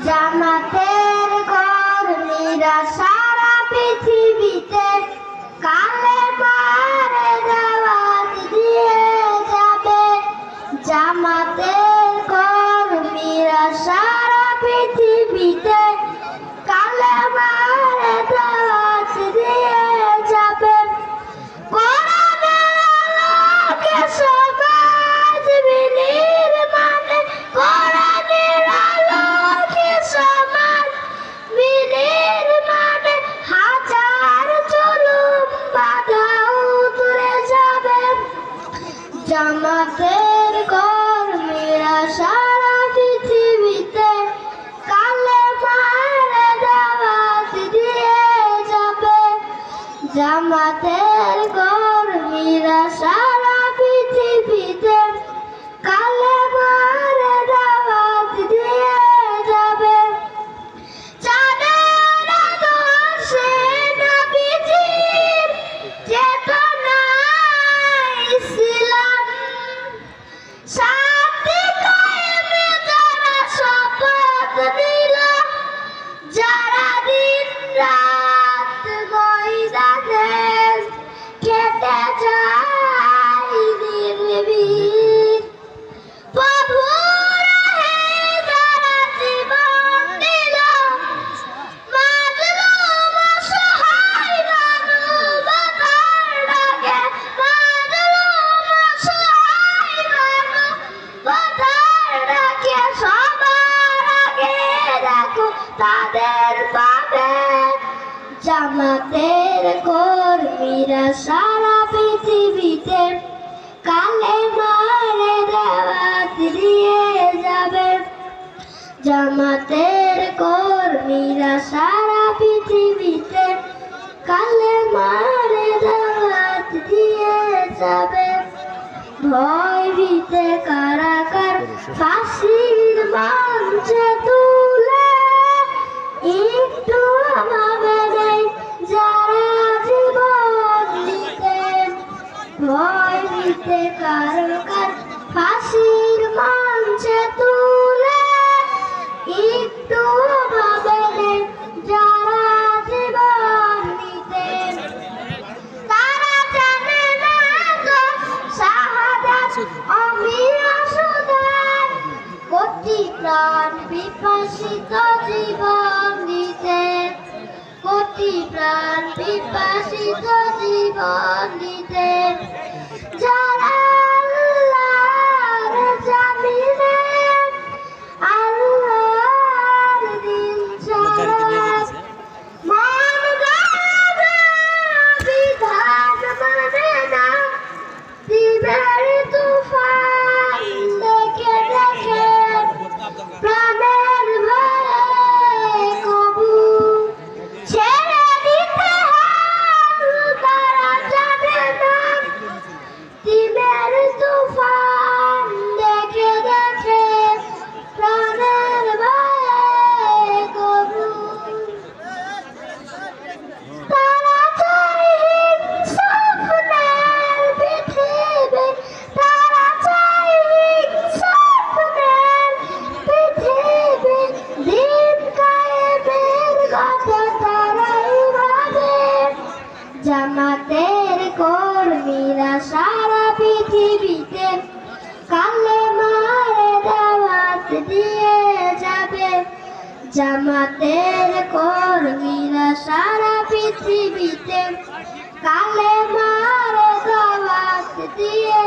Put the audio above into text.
জামাতের কর্মীরা সারা পৃথিবীতে কালেমার দাওয়াত দিয়ে যাবে। জামাতের কর্মীরা সারা পৃথিবীতে কালেমার দাওয়াত দিয়ে যাবে। কোরআনের আলোকে সমাজ বিনির্মাণে, কোরআনের আলোকে সমাজ বিনির্মাণে হাজার জুলুম বাধা উতরে যাবে। জামাতের কর্মীরা সারা পৃথিবীতে কালেমার দাওয়াত দিয়ে যাবে। জামাতের কর্মীরা সারা পৃথিবীতে কালেমার দাওয়াত দিয়ে যাবে। চাঁদের আদর্শে নবীজির চেতনায় ইসলাম, শান্তি কায়েমে যারা শপথ নিল, যারা দিন রাত ময়দানে খেটে যায় নির্ভীক, প্রভুর রাহে যারা জীবন দিল, মাজলুম অসহায় মানবতার ডাকে, মাজলুম অসহায় মানবতার ডাকে সবার আগে রাখো তাদের পাবে। জামাতের কর্মীরা সারা পৃথিবীতে কালেমার দাওয়াত দিয়ে যাবে। জামাতের কর্মীরা সারা পৃথিবীতে কালেমার দাওয়াত দিয়ে যাবে। ভয় ভীতে কারাগার ফাঁসির মঞ্চে তুলে একটু ভাবে নেই যারা জীবন দিতেন। ভয় ভীতে কারাগার ফাঁসির মঞ্চে তুলে একটু ভাবে নেই যারা জীবন দিতেন। তারা জানে না গো শাহাদাত অমীয় সুদান, কোটি প্রাণ বিপাসিত জীবন দিতেন, কোটি প্রাণ বিপাসিত জীবন দিতেন। যারা আল্লাহর জামিনে আল্লাহর দিন ছাড়া মন গড়া বিধান মানে না, দিবের তুফান দেখে দেখে প্রাণের ভয়ে কবু ছেড়ে দিতে হয় তারা জানে না। দিবের তুফান দেখে দেখে প্রাণের ভয়ে কবু তারা চায় স্বপ্নের পৃথিবী, তারা চায় স্বপ্নের পৃথিবী, দিন কায়েমের কথা তারাই ভাবে। জামাতের কর্মীরা সারা পৃথিবীতে কালেমার দাওয়াত দিয়ে যাবে। জামাতের কর্মীরা সারা পৃথিবীতে কালেমার দাওয়াত দিয়ে